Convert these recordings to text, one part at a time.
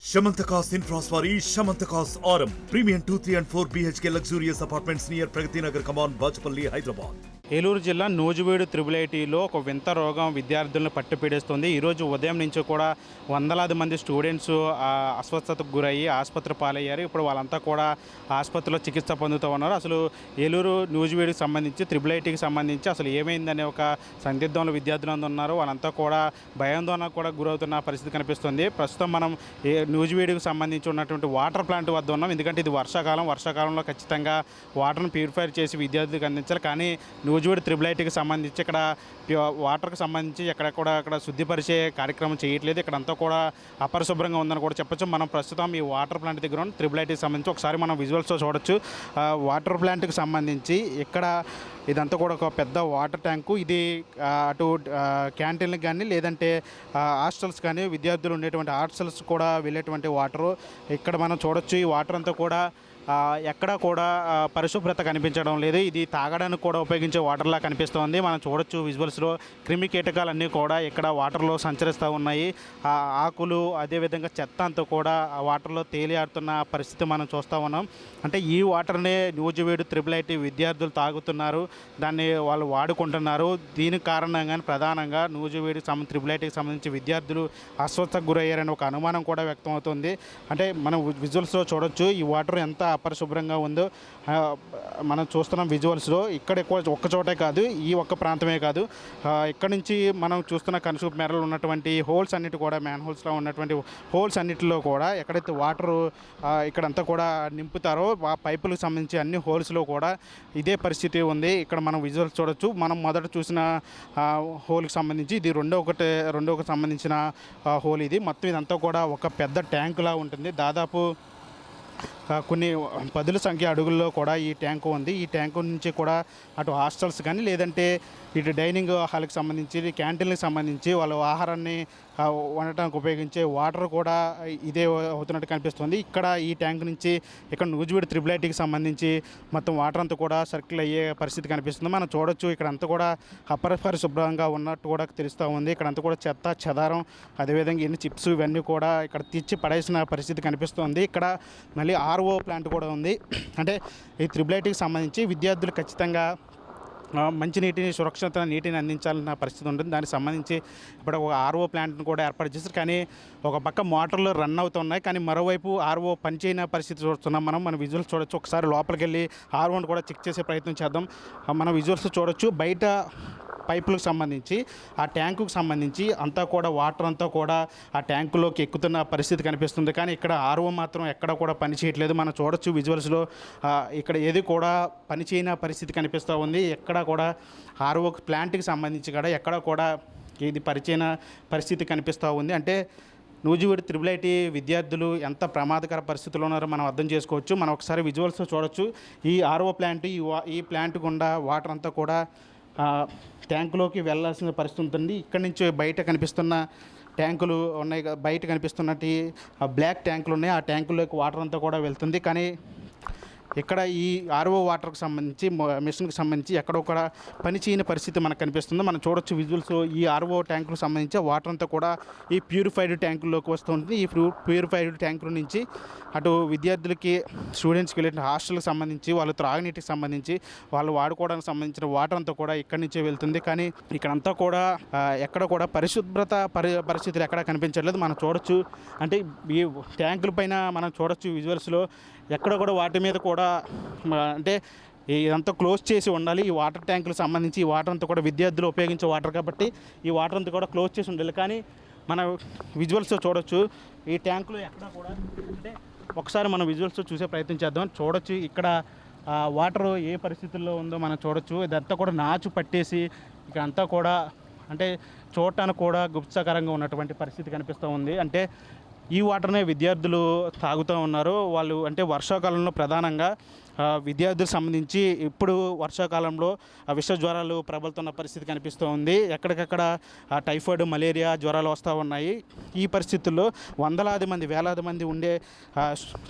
Shamantakas Infraswari, Shamantakas Aurum. Premium 2, 3 and 4 BHK luxurious apartments near Pragati Nagar, Kaman, Bachapalli, Hyderabad. Eluru జిల్లా Nuzvid triple ఐటీలో ఒక వింత రోగం విద్యార్థులను పట్టుపీడిస్తుంది. ఈరోజు ఉదయం నుంచి కూడా వందలాది మంది స్టూడెంట్స్ అస్వస్థతకు గురయ్యి ఆసుపత్రి పాలయ్యారు. ఇప్పుడు వాళ్ళంతా కూడా ఆసుపత్రిలో చికిత్స పొందుతూ ఉన్నారు. అసలు ఏలూరు నూజివీడుకి సంబంధించి త్రిబుల్ ఐటీకి సంబంధించి అసలు ఏమైందనే ఒక సందిగ్ధంలో విద్యార్థులు ఉన్నారు. వాళ్ళంతా కూడా భయాందోళన కూడా గురవుతున్న పరిస్థితి కనిపిస్తుంది. ప్రస్తుతం మనం నూజివీడుకి సంబంధించి ఉన్నటువంటి వాటర్ ప్లాంట్ వద్ద ఉన్నాం. ఎందుకంటే ఇది వర్షాకాలంలో ఖచ్చితంగా వాటర్ను ప్యూరిఫై చేసి విద్యార్థులకు అందించాలి. కానీ నూజివీడు త్రిబుల్ ఐటీకి సంబంధించి ఇక్కడ వాటర్కి సంబంధించి అక్కడ శుద్ధిపరిచే కార్యక్రమం చేయట్లేదు. ఇక్కడంతా కూడా అపరిశుభ్రంగా ఉందని కూడా చెప్పచ్చు. మనం ప్రస్తుతం ఈ వాటర్ ప్లాంట్ దగ్గర ఉన్న త్రిబుల్ ఐటీకి సంబంధించి ఒకసారి మనం విజువల్స్లో చూడొచ్చు. వాటర్ ప్లాంట్కి సంబంధించి ఇక్కడ ఇదంతా కూడా ఒక పెద్ద వాటర్ ట్యాంకు. ఇది అటు క్యాంటీన్లకు కానీ లేదంటే హాస్టల్స్ కానీ విద్యార్థులు ఉండేటువంటి హాస్టల్స్ కూడా వెళ్ళేటువంటి వాటరు ఇక్కడ మనం చూడొచ్చు. ఈ వాటర్ అంతా కూడా ఎక్కడా కూడా పరిశుభ్రత కనిపించడం లేదు. ఇది తాగడానికి కూడా ఉపయోగించే వాటర్లా కనిపిస్తోంది. మనం చూడొచ్చు విజువల్స్లో క్రిమి కీటకాలన్నీ కూడా ఇక్కడ వాటర్లో సంచరిస్తూ ఉన్నాయి. ఆకులు అదేవిధంగా చెత్త అంతా కూడా ఆ వాటర్లో తేలియాడుతున్న పరిస్థితి మనం చూస్తూ ఉన్నాం. అంటే ఈ వాటర్నే నూజివీడు త్రిబుల్ ఐటీ విద్యార్థులు తాగుతున్నారు, దాన్ని వాళ్ళు వాడుకుంటున్నారు. దీనికి కారణంగా ప్రధానంగా నూజివీడు త్రిబుల్ ఐటీకి సంబంధించి విద్యార్థులు అస్వస్థకు గురయ్యారని ఒక అనుమానం కూడా వ్యక్తం అవుతుంది. అంటే మనం విజువల్స్లో చూడొచ్చు ఈ వాటర్ ఎంత అపరిశుభ్రంగా ఉందో మనం చూస్తున్నాం విజువల్స్లో. ఇక్కడ ఒక్క చోటే కాదు, ఈ ఒక్క ప్రాంతమే కాదు, ఇక్కడ నుంచి మనం చూస్తున్న కనుసూపు మేరలో ఉన్నటువంటి హోల్స్ అన్నిటి కూడా మ్యాన్ హోల్స్లో ఉన్నటువంటి హోల్స్ అన్నిటిలో కూడా ఎక్కడైతే వాటరు ఇక్కడంతా కూడా నింపుతారో ఆ పైపులకు సంబంధించి అన్ని హోల్స్లో కూడా ఇదే పరిస్థితి ఉంది. ఇక్కడ మనం విజువల్స్ చూడొచ్చు. మనం మొదట చూసిన హోల్కి సంబంధించి ఇది రెండోకి సంబంధించిన హోల్. ఇది మొత్తం ఇదంతా కూడా ఒక పెద్ద ట్యాంకులా ఉంటుంది. దాదాపు కొన్ని పదుల సంఖ్య అడుగుల్లో కూడా ఈ ట్యాంకు ఉంది. ఈ ట్యాంకు నుంచి కూడా అటు హాస్టల్స్ కానీ లేదంటే ఇటు డైనింగ్ హాల్కి సంబంధించి క్యాంటీన్లకు సంబంధించి వాళ్ళ ఆహారాన్ని వండటానికి ఉపయోగించే వాటర్ కూడా ఇదే అవుతున్నట్టు కనిపిస్తుంది. ఇక్కడ ఈ ట్యాంక్ నుంచి ఇక్కడ నూజివీడు త్రిబుల్ ఐటీకి సంబంధించి మొత్తం వాటర్ అంతా కూడా సర్కిల్ అయ్యే పరిస్థితి కనిపిస్తుంది. మనం చూడొచ్చు ఇక్కడ అంతా కూడా అపరిశుభ్రంగా ఉన్నట్టు కూడా తెలుస్తూ ఉంది. ఇక్కడ అంతా కూడా చెత్త చెదారం అదేవిధంగా ఎన్ని చిప్స్ ఇవన్నీ కూడా ఇక్కడ తెచ్చి పడేసిన పరిస్థితి కనిపిస్తుంది. ఇక్కడ మళ్ళీ ఆర్ఓ ప్లాంట్ కూడా ఉంది. అంటే ఈ త్రిబుల్ ఐటీకి సంబంధించి విద్యార్థులు ఖచ్చితంగా మంచి నీటిని సురక్షిత నీటిని అందించాలన్న పరిస్థితి ఉంటుంది. దానికి సంబంధించి ఇప్పుడు ఒక ఆర్ఓ ప్లాంట్ను కూడా ఏర్పాటు చేస్తారు. కానీ ఒక పక్క మోటార్లు రన్ అవుతున్నాయి, కానీ మరోవైపు ఆర్ఓ పనిచేయని పరిస్థితి చూస్తున్నాం. మన విజువల్స్ చూడొచ్చు. ఒకసారి లోపలికి వెళ్ళి ఆర్ఓని కూడా చెక్ చేసే ప్రయత్నం చేద్దాం. మనం విజువల్స్ చూడొచ్చు. బయట పైపులకు సంబంధించి ఆ ట్యాంకుకు సంబంధించి అంతా కూడా వాటర్ అంతా కూడా ఆ ట్యాంకులోకి ఎక్కుతున్న పరిస్థితి కనిపిస్తుంది. కానీ ఇక్కడ ఆర్ఓ మాత్రం ఎక్కడ కూడా పని చేయట్లేదు. మనం చూడొచ్చు విజువల్స్లో ఇక్కడ ఏది కూడా పని చేయని పరిస్థితి కనిపిస్తూ ఉంది. ఎక్కడ కూడా ఆర్ఓ ప్లాంట్కి సంబంధించి కూడా ఎక్కడ కూడా ఇది పరిచయన పరిస్థితి కనిపిస్తూ ఉంది. అంటే నూజివీడు త్రిబుల్ ఐటీ విద్యార్థులు ఎంత ప్రమాదకర పరిస్థితుల్లో ఉన్నారో మనం అర్థం చేసుకోవచ్చు. మనం ఒకసారి విజువల్స్ చూడొచ్చు. ఈ ఆర్ఓ ప్లాంట్ ఈ ప్లాంట్ గుండా వాటర్ అంతా కూడా ట్యాంకులోకి వెళ్ళాల్సిన పరిస్థితి ఉంటుంది. ఇక్కడి నుంచి బయట కనిపిస్తున్న ట్యాంకులు ఉన్నాయి, బయట కనిపిస్తున్నట్టు బ్లాక్ ట్యాంకులు ఉన్నాయి. ఆ ట్యాంకుల్లోకి వాటర్ అంతా కూడా వెళ్తుంది. కానీ ఇక్కడ ఈ ఆర్ఓ వాటర్కి సంబంధించి మిషన్కి సంబంధించి ఎక్కడొక్కడ పని చేయని పరిస్థితి మనకు కనిపిస్తుంది. మనం చూడొచ్చు విజువల్స్. ఈ ఆర్ఓ ట్యాంకులకు సంబంధించి వాటర్ అంతా కూడా ఈ ప్యూరిఫైడ్ ట్యాంకుల్లోకి వస్తూ ఉంటుంది. ఈ ప్యూరిఫైడ్ ట్యాంకుల నుంచి అటు విద్యార్థులకి స్టూడెంట్స్కి వెళ్ళే హాస్టల్కి సంబంధించి వాళ్ళు త్రాగునీటికి సంబంధించి వాళ్ళు వాడుకోవడానికి సంబంధించిన వాటర్ అంతా కూడా ఇక్కడి నుంచే వెళ్తుంది. కానీ ఇక్కడంతా కూడా ఎక్కడ కూడా పరిశుభ్రత పరిస్థితులు ఎక్కడ కనిపించట్లేదు. మనం చూడొచ్చు. అంటే ఈ ట్యాంకుల పైన మనం చూడొచ్చు విజువల్స్లో ఎక్కడ కూడా వాటి మీద కూడా అంటే ఇదంతా క్లోజ్ చేసి ఉండాలి. ఈ వాటర్ ట్యాంకులకు సంబంధించి ఈ వాటర్ అంతా కూడా విద్యార్థులు ఉపయోగించే వాటర్ కాబట్టి ఈ వాటర్ అంతా కూడా క్లోజ్ చేసి ఉండాలి. కానీ మన విజువల్స్లో చూడొచ్చు ఈ ట్యాంకులు ఎక్కడ కూడా అంటే ఒకసారి మనం విజువల్స్లో చూసే ప్రయత్నం చేద్దాం. చూడొచ్చు ఇక్కడ వాటర్ ఏ పరిస్థితుల్లో ఉందో మనం చూడొచ్చు. ఇదంతా కూడా నాచు పట్టేసి ఇక్కడ అంతా కూడా అంటే చూడటానికి కూడా గుప్తకరంగా ఉన్నటువంటి పరిస్థితి కనిపిస్తూ ఉంది. అంటే ఈ వాటర్నే విద్యార్థులు తాగుతూ ఉన్నారు. వాళ్ళు అంటే వర్షాకాలంలో ప్రధానంగా విద్యార్థులకు సంబంధించి ఇప్పుడు వర్షాకాలంలో విష జ్వరాలు ప్రబలుతున్న పరిస్థితి కనిపిస్తూ ఉంది. ఎక్కడికక్కడ టైఫాయిడ్ మలేరియా జ్వరాలు వస్తూ ఉన్నాయి. ఈ పరిస్థితుల్లో వందలాది మంది వేలాది మంది ఉండే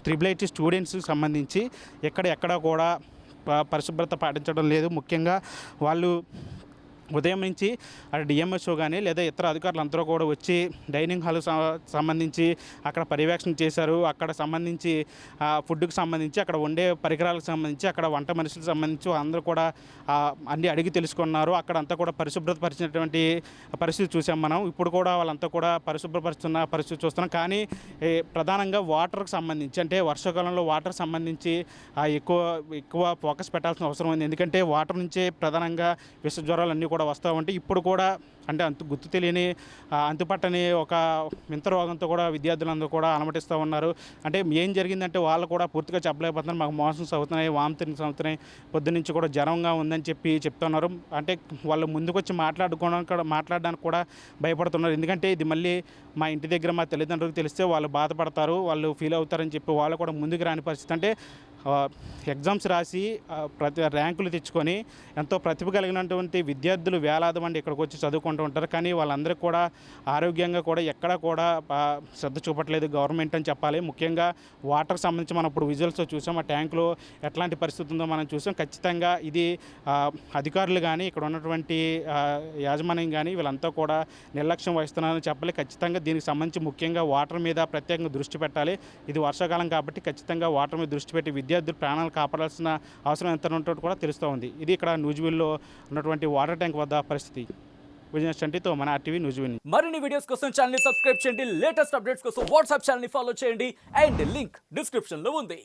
త్రిబుల్ ఐటీ స్టూడెంట్స్కి సంబంధించి ఎక్కడ కూడా పరిశుభ్రత పాటించడం లేదు. ముఖ్యంగా వాళ్ళు ఉదయం నుంచి అక్కడ డిఎంఎస్ఓ కానీ లేదా ఇతర అధికారులు అందరూ కూడా వచ్చి డైనింగ్ హాల్ సంబంధించి అక్కడ పర్యవేక్షణ చేశారు. అక్కడ సంబంధించి ఫుడ్కి సంబంధించి అక్కడ వండే పరికరాలకు సంబంధించి అక్కడ వంట మనుషులకు సంబంధించి అందరూ కూడా అన్ని అడిగి తెలుసుకున్నారు. అక్కడ అంతా కూడా పరిశుభ్రత పరిచినటువంటి పరిస్థితి చూసాం మనం. ఇప్పుడు కూడా వాళ్ళంతా కూడా పరిశుభ్రపరుస్తున్న పరిస్థితి చూస్తున్నాం. కానీ ప్రధానంగా వాటర్కి సంబంధించి అంటే వర్షాకాలంలో వాటర్ సంబంధించి ఎక్కువ ఫోకస్ పెట్టాల్సిన అవసరం ఉంది. ఎందుకంటే వాటర్ నుంచే ప్రధానంగా విష జ్వరాలు అన్నీ కూడా వస్తూ ఉంటాయి. ఇప్పుడు కూడా అంటే గుర్తు తెలియని అంతుపట్టని ఒక వింత రోగంతో కూడా విద్యార్థులందరూ కూడా అలమటిస్తూ ఉన్నారు. అంటే ఏం జరిగిందంటే వాళ్ళు కూడా పూర్తిగా చెప్పలేకపోతున్నారు. మాకు మోషన్స్ అవుతున్నాయి, వామిటింగ్స్ అవుతున్నాయి, పొద్దు నుంచి కూడా జ్వరంగా ఉందని చెప్తున్నారు. అంటే వాళ్ళు ముందుకొచ్చి మాట్లాడడానికి కూడా భయపడుతున్నారు. ఎందుకంటే ఇది మళ్ళీ మా ఇంటి దగ్గర మా తల్లిదండ్రులకు తెలిస్తే వాళ్ళు బాధపడతారు, వాళ్ళు ఫీల్ అవుతారని చెప్పి వాళ్ళు కూడా ముందుకు రాని పరిస్థితి. అంటే ఎగ్జామ్స్ రాసి ర్యాంకులు తెచ్చుకొని ఎంతో ప్రతిభ కలిగినటువంటి విద్యార్థులు వేలాది మంది ఇక్కడికి వచ్చి చదువుకుంటూ ఉంటారు. కానీ వాళ్ళందరికీ కూడా ఆరోగ్యంగా కూడా ఎక్కడా కూడా శ్రద్ధ చూపట్లేదు గవర్నమెంట్ అని చెప్పాలి. ముఖ్యంగా వాటర్కి సంబంధించి మనం ఇప్పుడు విజువల్స్లో చూసాం. ఆ ట్యాంకులో ఎట్లాంటి పరిస్థితి ఉందో మనం చూసాం. ఖచ్చితంగా ఇది అధికారులు కానీ ఇక్కడ ఉన్నటువంటి యాజమాన్యం కానీ వీళ్ళంతా కూడా నిర్లక్ష్యం వహిస్తున్నారని చెప్పాలి. ఖచ్చితంగా దీనికి సంబంధించి ముఖ్యంగా వాటర్ మీద ప్రత్యేకంగా దృష్టి పెట్టాలి. ఇది వర్షాకాలం కాబట్టి ఖచ్చితంగా వాటర్ మీద దృష్టి పెట్టి విద్యార్థులు ప్రాణాలు కాపాడాల్సిన అవసరం ఎంత ఉంటుందో కూడా తెలుస్తూ ఉంది. ఇది ఇక్కడ నూజివీడ్లో ఉన్నటువంటి వాటర్ ట్యాంక్ వద్ద పరిస్థితి. బిజినెస్ చంటితో మన ఆర్టీవీ నూజివీడ్. మరిన్ని వీడియోస్ కోసం ఛానల్ ని సబ్స్క్రైబ్ చేయండి. లేటెస్ట్ అప్డేట్స్ కోసం వాట్సాప్ ఛానల్ ని ఫాలో చేయండి. అండ్ లింక్ డిస్క్రిప్షన్ లో ఉంది.